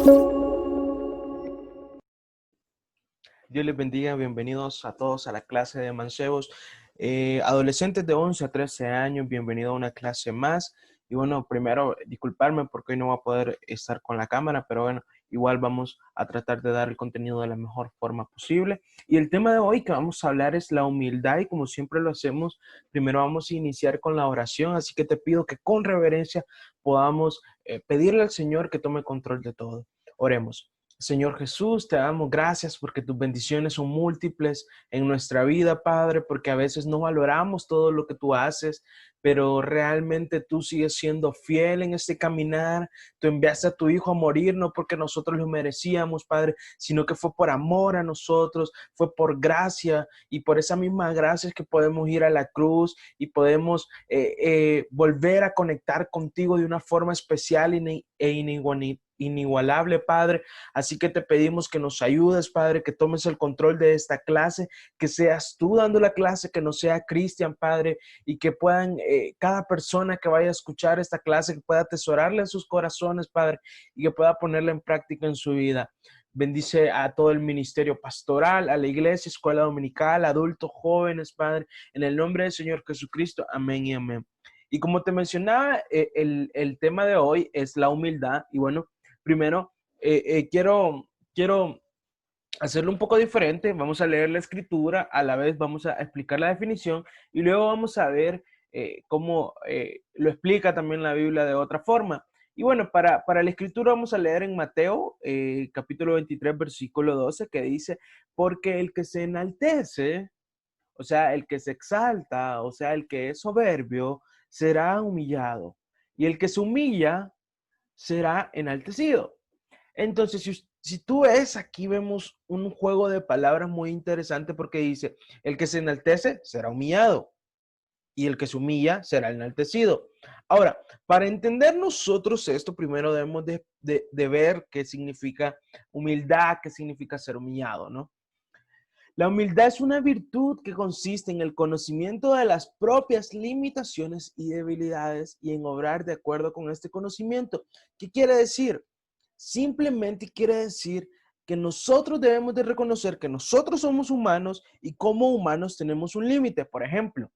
Dios les bendiga, bienvenidos a todos a la clase de mancebos. Adolescentes de 11 a 13 años, bienvenido a una clase más. Y bueno, primero, disculparme porque hoy no voy a poder estar con la cámara, pero bueno, igual vamos a tratar de dar el contenido de la mejor forma posible. Y el tema de hoy que vamos a hablar es la humildad y como siempre lo hacemos, primero vamos a iniciar con la oración, así que te pido que con reverencia podamos pedirle al Señor que tome control de todo. Oremos. Señor Jesús, te damos gracias porque tus bendiciones son múltiples en nuestra vida, Padre, porque a veces no valoramos todo lo que tú haces, pero realmente tú sigues siendo fiel en este caminar. Tú enviaste a tu Hijo a morir, no porque nosotros lo merecíamos, Padre, sino que fue por amor a nosotros, fue por gracia, y por esa misma gracia es que podemos ir a la cruz y podemos volver a conectar contigo de una forma especial e inigualable, Padre. Así que te pedimos que nos ayudes, Padre, que tomes el control de esta clase, que seas tú dando la clase, que no sea Cristian, Padre, y que puedan, cada persona que vaya a escuchar esta clase, que pueda atesorarla en sus corazones, Padre, y que pueda ponerla en práctica en su vida. Bendice a todo el ministerio pastoral, a la iglesia, escuela dominical, adultos, jóvenes, Padre, en el nombre del Señor Jesucristo. Amén y amén. Y como te mencionaba, el tema de hoy es la humildad. Y bueno, primero, quiero hacerlo un poco diferente. Vamos a leer la escritura, a la vez vamos a explicar la definición y luego vamos a ver cómo lo explica también la Biblia de otra forma. Y bueno, para la escritura vamos a leer en Mateo capítulo 23, versículo 12, que dice, porque el que se enaltece, o sea, el que se exalta, o sea, el que es soberbio, será humillado. Y el que se humilla será enaltecido. Entonces, si tú ves, aquí vemos un juego de palabras muy interesante porque dice, el que se enaltece será humillado y el que se humilla será enaltecido. Ahora, para entender nosotros esto, primero debemos de ver qué significa humildad, qué significa ser humillado, ¿no? La humildad es una virtud que consiste en el conocimiento de las propias limitaciones y debilidades y en obrar de acuerdo con este conocimiento. ¿Qué quiere decir? Simplemente quiere decir que nosotros debemos de reconocer que nosotros somos humanos y como humanos tenemos un límite. Por ejemplo,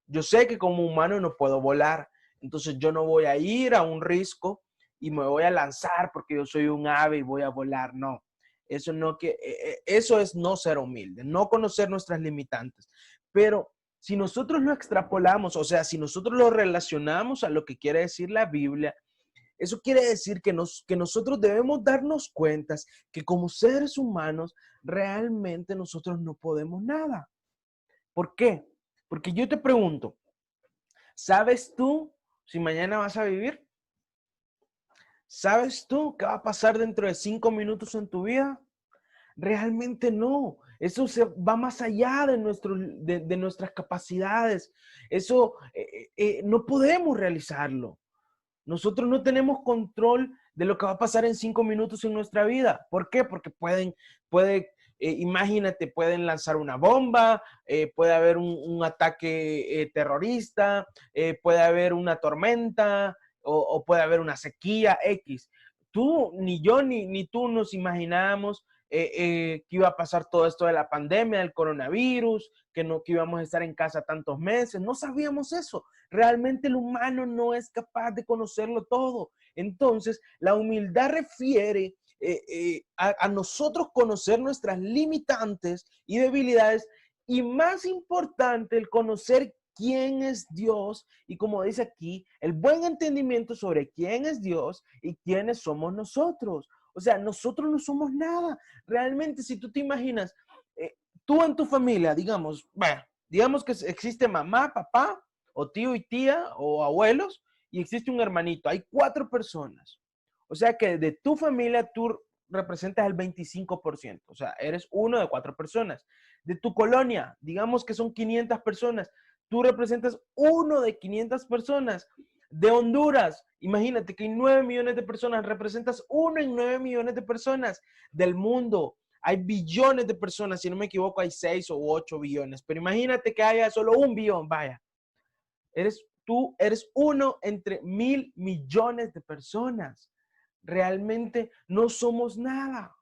yo sé que como humano no puedo volar, entonces yo no voy a ir a un risco y me voy a lanzar porque yo soy un ave y voy a volar. No, eso no eso es no ser humilde, no conocer nuestras limitantes. Pero si nosotros lo extrapolamos, o sea, si nosotros lo relacionamos a lo que quiere decir la Biblia, eso quiere decir que nosotros debemos darnos cuenta que como seres humanos realmente nosotros no podemos nada. ¿Por qué? Porque yo te pregunto, ¿sabes tú si mañana vas a vivir? ¿Sabes tú qué va a pasar dentro de 5 minutos en tu vida? Realmente no. Eso va más allá de nuestras capacidades. Eso no podemos realizarlo. Nosotros no tenemos control de lo que va a pasar en 5 minutos en nuestra vida. ¿Por qué? Porque imagínate, pueden lanzar una bomba, puede haber un ataque terrorista, puede haber una tormenta o puede haber una sequía X. Tú, ni yo, ni tú nos imaginábamos que iba a pasar todo esto de la pandemia, del coronavirus, que íbamos a estar en casa tantos meses. No sabíamos eso. Realmente el humano no es capaz de conocerlo todo. Entonces, la humildad refiere a nosotros conocer nuestras limitantes y debilidades y más importante, el conocer quién es Dios y como dice aquí, el buen entendimiento sobre quién es Dios y quiénes somos nosotros. O sea, nosotros no somos nada. Realmente, si tú te imaginas, tú en tu familia, digamos, bueno, digamos que existe mamá, papá, o tío y tía, o abuelos, y existe un hermanito. Hay 4 personas. O sea que de tu familia tú representas el 25%. O sea, eres uno de 4 personas. De tu colonia, digamos que son 500 personas. Tú representas uno de 500 personas. De Honduras, imagínate que hay 9 millones de personas, representas uno en 9 millones de personas. Del mundo, hay billones de personas, si no me equivoco, hay 6 o 8 billones. Pero imagínate que haya solo 1 billón, vaya. Tú eres uno entre 1.000 millones de personas. realmente no somos nada.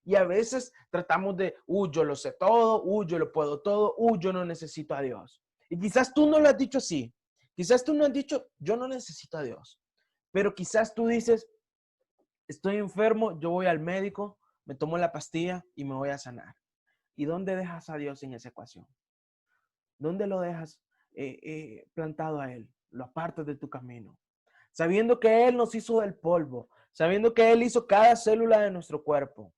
Y a veces tratamos de, yo lo sé todo, yo lo puedo todo, yo no necesito a Dios. Y quizás tú no lo has dicho así. Quizás tú no has dicho, yo no necesito a Dios. Pero quizás tú dices, estoy enfermo, yo voy al médico, me tomo la pastilla y me voy a sanar. ¿Y dónde dejas a Dios en esa ecuación? ¿Dónde lo dejas plantado a Él? Lo apartas de tu camino. Sabiendo que Él nos hizo del polvo, sabiendo que Él hizo cada célula de nuestro cuerpo.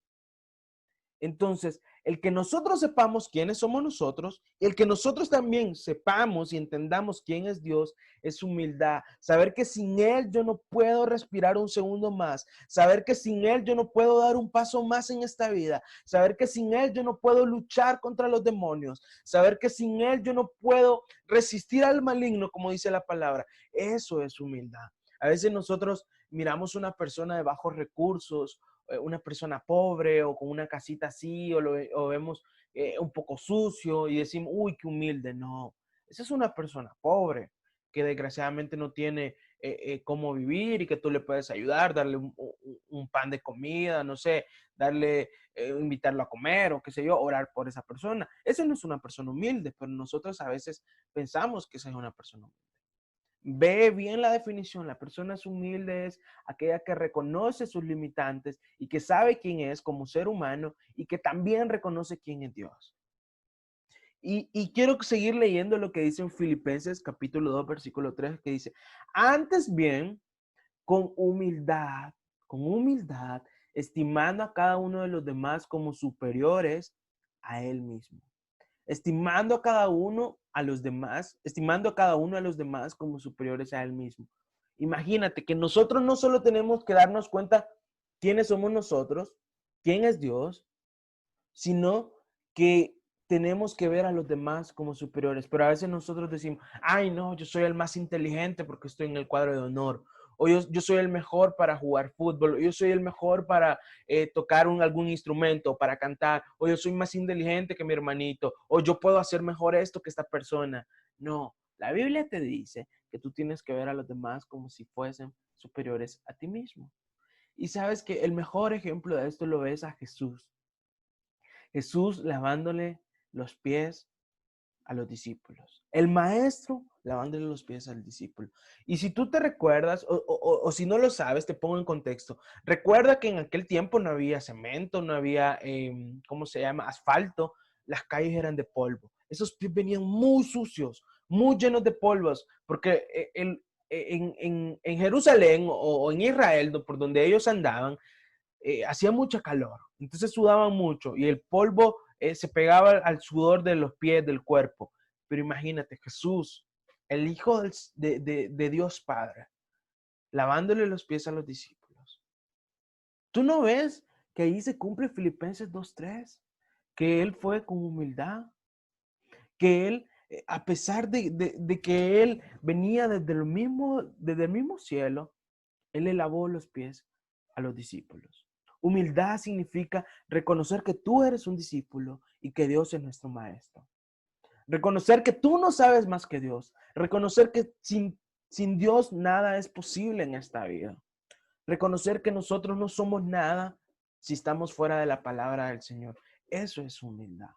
Entonces, el que nosotros sepamos quiénes somos nosotros, y el que nosotros también sepamos y entendamos quién es Dios, es humildad. Saber que sin Él yo no puedo respirar un segundo más. Saber que sin Él yo no puedo dar un paso más en esta vida. Saber que sin Él yo no puedo luchar contra los demonios. Saber que sin Él yo no puedo resistir al maligno, como dice la palabra. Eso es humildad. A veces nosotros miramos una persona de bajos recursos, una persona pobre o con una casita así, o vemos un poco sucio y decimos, uy, qué humilde. No, esa es una persona pobre que desgraciadamente no tiene cómo vivir y que tú le puedes ayudar, darle un pan de comida, no sé, darle, invitarlo a comer o qué sé yo, orar por esa persona. Esa no es una persona humilde, pero nosotros a veces pensamos que esa es una persona humilde. Ve bien la definición. La persona humilde es aquella que reconoce sus limitantes y que sabe quién es como ser humano y que también reconoce quién es Dios. Y quiero seguir leyendo lo que dice en Filipenses capítulo 2, versículo 3, que dice, antes bien, con humildad, estimando a cada uno de los demás como superiores a él mismo. Estimando a cada uno a los demás, estimando a cada uno a los demás como superiores a él mismo. Imagínate que nosotros no solo tenemos que darnos cuenta quiénes somos nosotros, quién es Dios, sino que tenemos que ver a los demás como superiores. Pero a veces nosotros decimos, ay no, yo soy el más inteligente porque estoy en el cuadro de honor. O yo soy el mejor para jugar fútbol, o yo soy el mejor para tocar algún instrumento, para cantar, o yo soy más inteligente que mi hermanito, o yo puedo hacer mejor esto que esta persona. No, la Biblia te dice que tú tienes que ver a los demás como si fuesen superiores a ti mismo. Y sabes que el mejor ejemplo de esto lo ves a Jesús. Jesús lavándole los pies a los discípulos. El maestro lavándole los pies al discípulo. Y si tú te recuerdas, o si no lo sabes, te pongo en contexto. Recuerda que en aquel tiempo no había cemento, no había, ¿cómo se llama? Asfalto. Las calles eran de polvo. Esos pies venían muy sucios, muy llenos de polvos, porque en Jerusalén o en Israel, por donde ellos andaban, hacía mucha calor, entonces sudaban mucho y el polvo se pegaba al sudor de los pies, del cuerpo. Pero imagínate, Jesús, el Hijo de Dios Padre, lavándole los pies a los discípulos. ¿Tú no ves que ahí se cumple Filipenses 2:3? Que Él fue con humildad, que Él, a pesar de que Él venía desde el mismo cielo, Él le lavó los pies a los discípulos. Humildad significa reconocer que tú eres un discípulo y que Dios es nuestro maestro. Reconocer que tú no sabes más que Dios. Reconocer que sin Dios nada es posible en esta vida. Reconocer que nosotros no somos nada si estamos fuera de la palabra del Señor. Eso es humildad.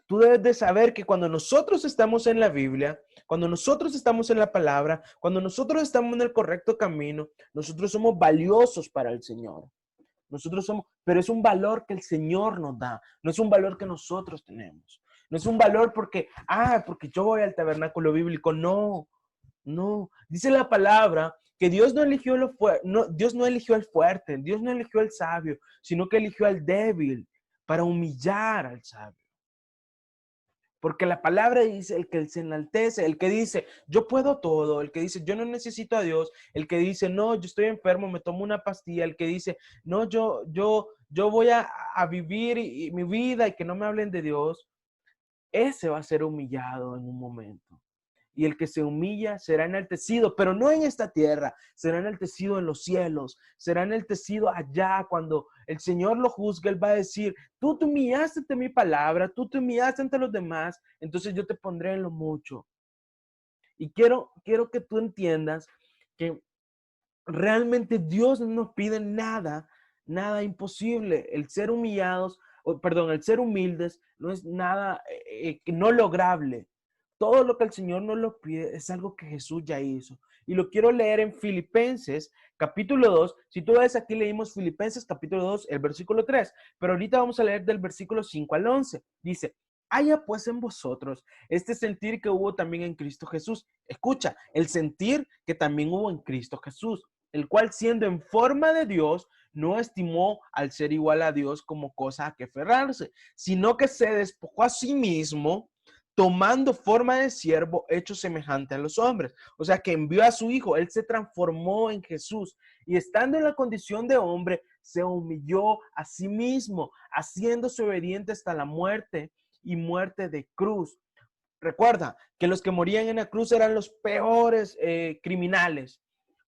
Tú debes de saber que cuando nosotros estamos en la Biblia, cuando nosotros estamos en la palabra, cuando nosotros estamos en el correcto camino, nosotros somos valiosos para el Señor. Nosotros somos, pero es un valor que el Señor nos da, no es un valor que nosotros tenemos. No es un valor porque yo voy al tabernáculo bíblico. No, no. Dice la palabra que Dios no eligió Dios no eligió al fuerte, Dios no eligió al sabio, sino que eligió al débil para humillar al sabio. Porque la palabra dice, el que se enaltece, el que dice, yo puedo todo, el que dice, yo no necesito a Dios, el que dice, no, yo estoy enfermo, me tomo una pastilla, el que dice, no, yo voy a vivir mi vida y que no me hablen de Dios, ese va a ser humillado en un momento. Y el que se humilla será enaltecido, pero no en esta tierra, será enaltecido en los cielos, será enaltecido allá cuando el Señor lo juzgue. Él va a decir, tú te humillaste ante mi palabra, tú te humillaste ante los demás, entonces yo te pondré en lo mucho. Y quiero que tú entiendas que realmente Dios no nos pide nada, nada imposible. El ser humillados, perdón, el ser humildes no es nada no lograble. Todo lo que el Señor nos lo pide es algo que Jesús ya hizo. Y lo quiero leer en Filipenses capítulo 2. Si tú ves aquí leímos Filipenses capítulo 2, el versículo 3. Pero ahorita vamos a leer del versículo 5 al 11. Dice, haya pues en vosotros este sentir que hubo también en Cristo Jesús. Escucha, el sentir que también hubo en Cristo Jesús, el cual siendo en forma de Dios, no estimó al ser igual a Dios como cosa a que aferrarse, sino que se despojó a sí mismo, tomando forma de siervo, hecho semejante a los hombres. O sea, que envió a su Hijo, Él se transformó en Jesús y estando en la condición de hombre, se humilló a sí mismo, haciéndose obediente hasta la muerte y muerte de cruz. Recuerda que los que morían en la cruz eran los peores criminales,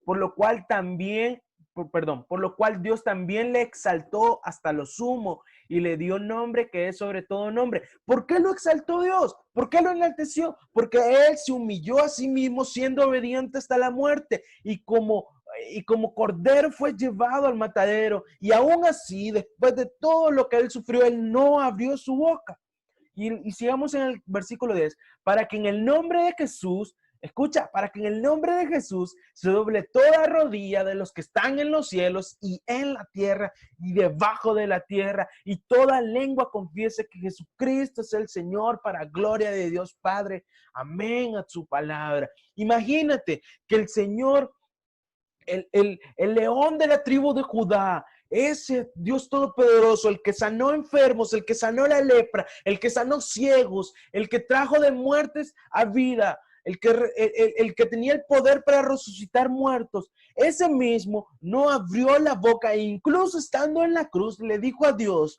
por lo cual también, por lo cual Dios también le exaltó hasta lo sumo y le dio nombre que es sobre todo nombre. ¿Por qué lo exaltó Dios? ¿Por qué lo enalteció? Porque Él se humilló a sí mismo siendo obediente hasta la muerte y como cordero fue llevado al matadero y aún así, después de todo lo que Él sufrió, Él no abrió su boca. Y sigamos en el versículo 10, para que en el nombre de Jesús, escucha, para que en el nombre de Jesús se doble toda rodilla de los que están en los cielos y en la tierra y debajo de la tierra, y toda lengua confiese que Jesucristo es el Señor para gloria de Dios Padre. Amén a su palabra. Imagínate que el Señor, el león de la tribu de Judá, ese Dios todopoderoso, el que sanó enfermos, el que sanó la lepra, el que sanó ciegos, el que trajo de muertes a vida, el que tenía el poder para resucitar muertos, ese mismo no abrió la boca e incluso estando en la cruz le dijo a Dios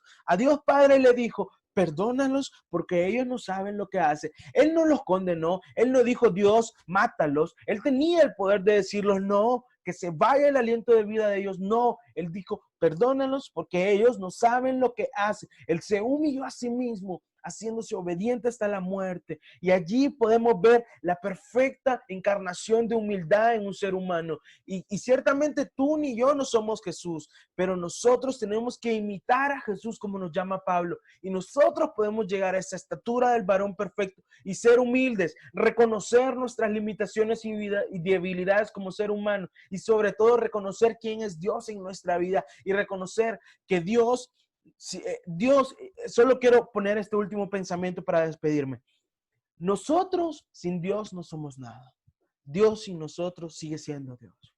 Padre le dijo, perdónalos porque ellos no saben lo que hacen. Él no los condenó, él no dijo Dios, mátalos. Él tenía el poder de decirlos, no, que se vaya el aliento de vida de ellos. No, él dijo, perdónalos porque ellos no saben lo que hacen. Él se humilló a sí mismo, haciéndose obediente hasta la muerte. Y allí podemos ver la perfecta encarnación de humildad en un ser humano. Y ciertamente tú ni yo no somos Jesús, pero nosotros tenemos que imitar a Jesús como nos llama Pablo. Y nosotros podemos llegar a esa estatura del varón perfecto y ser humildes, reconocer nuestras limitaciones y debilidades como ser humano y sobre todo reconocer quién es Dios en nuestra vida y reconocer que Dios, solo quiero poner este último pensamiento para despedirme. Nosotros sin Dios no somos nada. Dios sin nosotros sigue siendo Dios.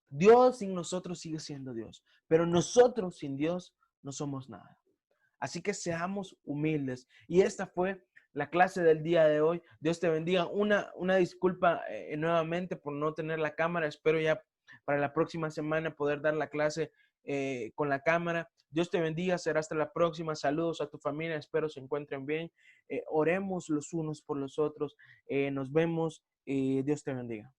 Dios sin nosotros sigue siendo Dios. Pero nosotros sin Dios no somos nada. Así que seamos humildes. Y esta fue la clase del día de hoy. Dios te bendiga. Una disculpa nuevamente por no tener la cámara. Espero ya para la próxima semana poder dar la clase con la cámara. Dios te bendiga. Será hasta la próxima. Saludos a tu familia. Espero se encuentren bien. Oremos los unos por los otros. Nos vemos. Dios te bendiga.